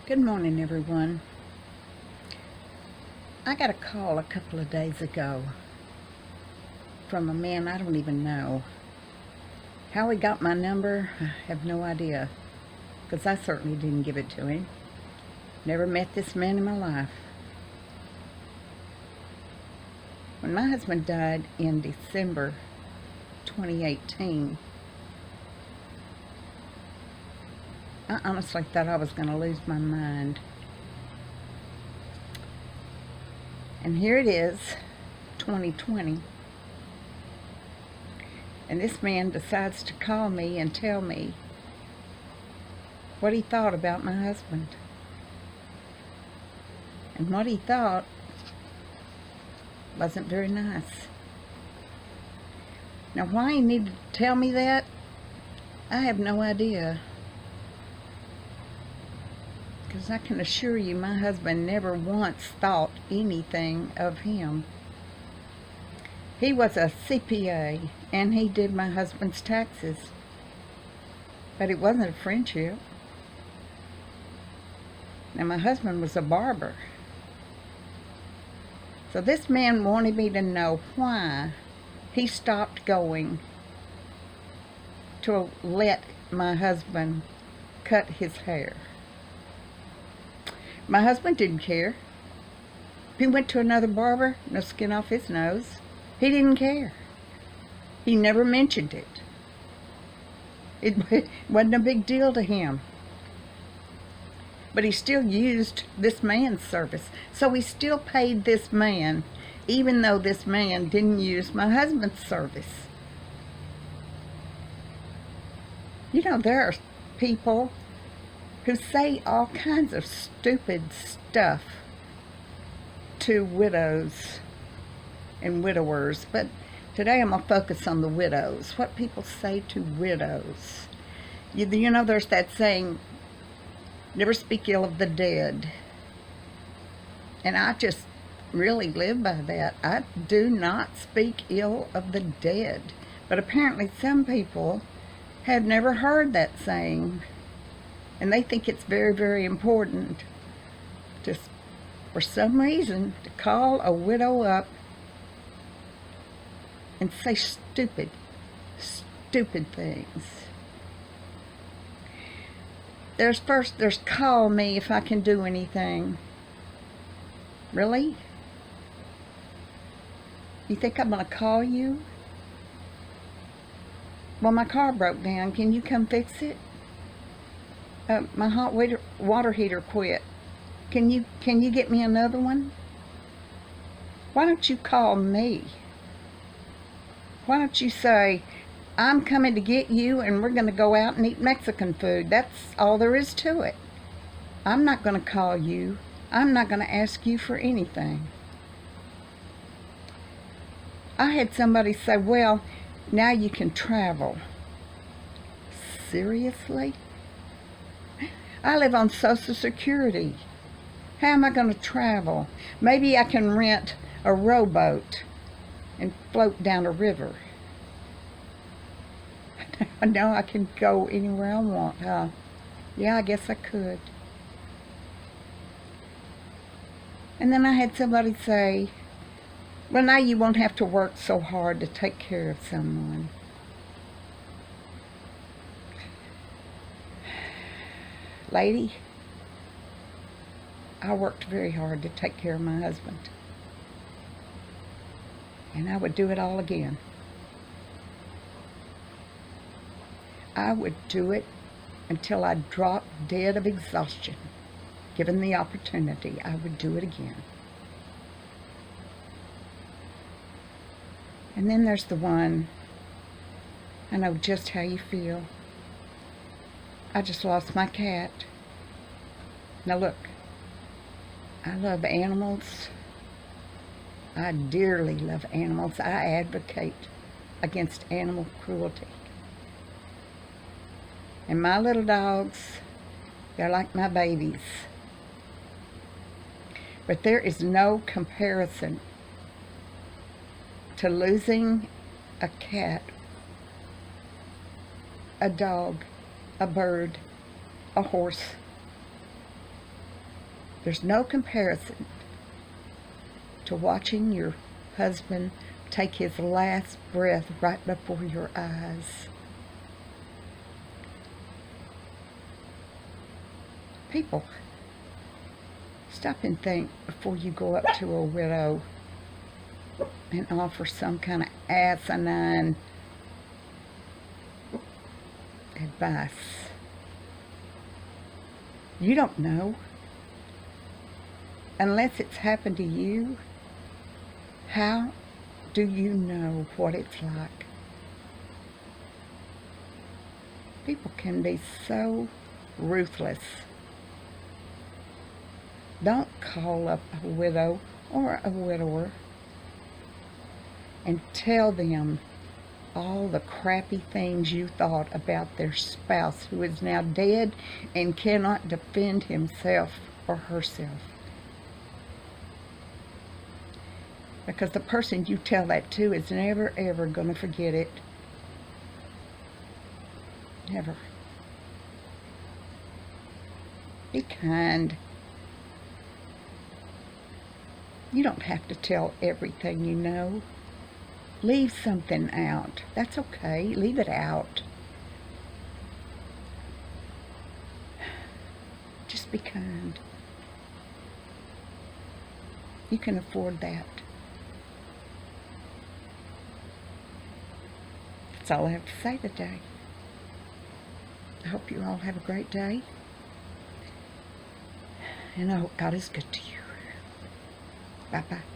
Good morning, everyone. I got a call a couple of days ago from a man I don't even know. How he got my number, I have no idea, because I certainly didn't give it to him. Never met this man in my life. When my husband died in December 2018, I honestly thought I was going to lose my mind. And here it is, 2020, and this man decides to call me and tell me what he thought about my husband. And what he thought wasn't very nice. Now, why he needed to tell me that, I have no idea. Because I can assure you, my husband never once thought anything of him. He was a CPA, and he did my husband's taxes. But it wasn't a friendship. Now, my husband was a barber. So this man wanted me to know why he stopped going to let my husband cut his hair. My husband didn't care. If he went to another barber, no skin off his nose. He didn't care. He never mentioned it. It wasn't a big deal to him. But he still used this man's service. So he still paid this man, even though this man didn't use my husband's service. You know, there are people who say all kinds of stupid stuff to widows and widowers. But today I'm going to focus on the widows. What people say to widows. You know, there's that saying, never speak ill of the dead. And I just really live by that. I do not speak ill of the dead. But apparently some people have never heard that saying. And they think it's very, very important to, for some reason, to call a widow up and say stupid things. There's call me if I can do anything. Really? You think I'm going to call you? Well, my car broke down. Can you come fix it? My hot water heater quit. Can you get me another one? Why don't you call me? Why don't you say, I'm coming to get you and we're going to go out and eat Mexican food. That's all there is to it. I'm not going to call you. I'm not going to ask you for anything. I had somebody say, well, now you can travel. Seriously? I live on Social Security. How am I going to travel? Maybe I can rent a rowboat and float down a river. I know I can go anywhere I want, huh? Yeah, I guess I could. And then I had somebody say, well, now you won't have to work so hard to take care of someone. Lady, I worked very hard to take care of my husband. And I would do it all again. I would do it until I dropped dead of exhaustion. Given the opportunity, I would do it again. And then there's the one, I know just how you feel. I just lost my cat. Now look, I love animals. I dearly love animals. I advocate against animal cruelty. And my little dogs, they're like my babies. But there is no comparison to losing a cat, a dog, a bird, a horse, There's no comparison to watching your husband take his last breath right before your eyes. People, stop and think before you go up to a widow and offer some kind of asinine advice. You don't know. Unless it's happened to you, how do you know what it's like? People can be so ruthless. Don't call up a widow or a widower and tell them all the crappy things you thought about their spouse who is now dead and cannot defend himself or herself. Because the person you tell that to is never, ever going to forget it. Never. Be kind. You don't have to tell everything you know. Leave something out. That's okay. Leave it out. Just be kind. You can afford that. That's all I have to say today. I hope you all have a great day. And I hope God is good to you. Bye-bye.